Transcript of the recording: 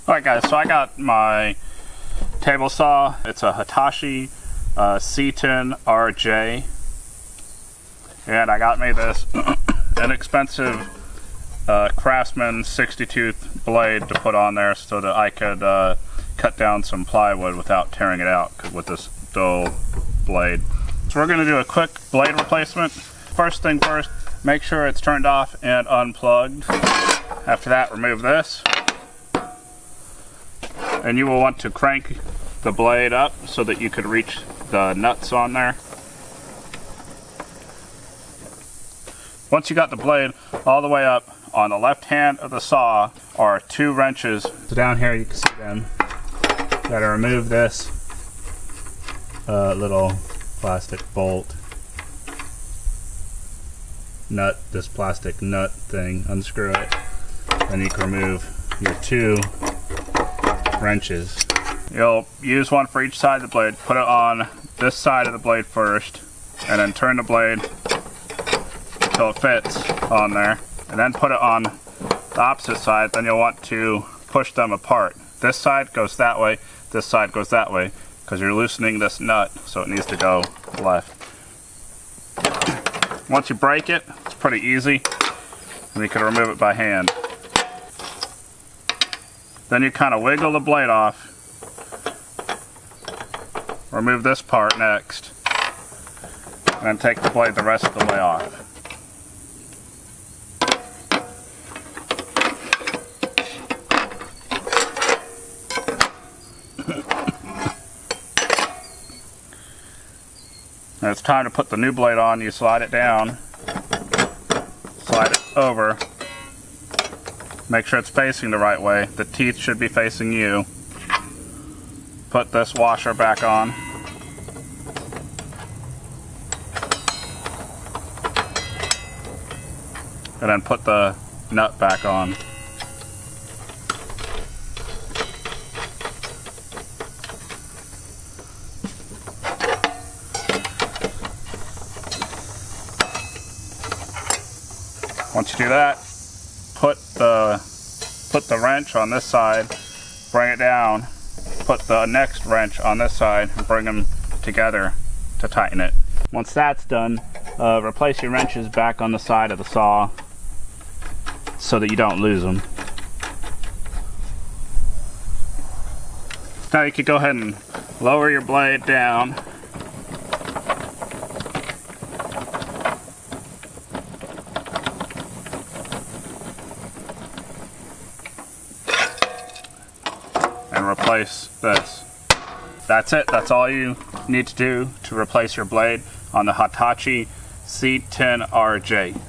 Alright guys, so I got my table saw. It's a Hitachi C10RJ, and I got me this inexpensive Craftsman 60-tooth blade to put on there so that I could cut down some plywood without tearing it out with this dull blade. So we're going to do a quick blade replacement. First thing first, make sure it's turned off and unplugged. After that, remove this. And you will want to crank the blade up so that you could reach the nuts on there. Once you got the blade all the way up, on the left hand of the saw are 2 wrenches. So down here you can see them. Gotta remove this little plastic bolt nut, this plastic nut thing, unscrew it. Then you can remove your 2 wrenches. You'll use one for each side of the blade. Put it on this side of the blade first, and then turn the blade until it fits on there, and then put it on the opposite side. Then you'll want to push them apart. This side goes that way, this side goes that way, because you're loosening this nut, so it needs to go left. Once you break it, it's pretty easy, and you can remove it by hand. Then you kind of wiggle the blade off. Remove this part next, and then take the blade the rest of the way off. And it's time to put the new blade on. You slide it down, slide it over, make sure it's facing the right way. The teeth should be facing you. Put this washer back on. And then put the nut back on. Once you do that, put the wrench on this side, bring it down, put the next wrench on this side, and bring them together to tighten it. Once that's done, replace your wrenches back on the side of the saw so that you don't lose them. Now you could go ahead and lower your blade down. And replace this. That's it. That's all you need to do to replace your blade on the Hitachi C10RJ.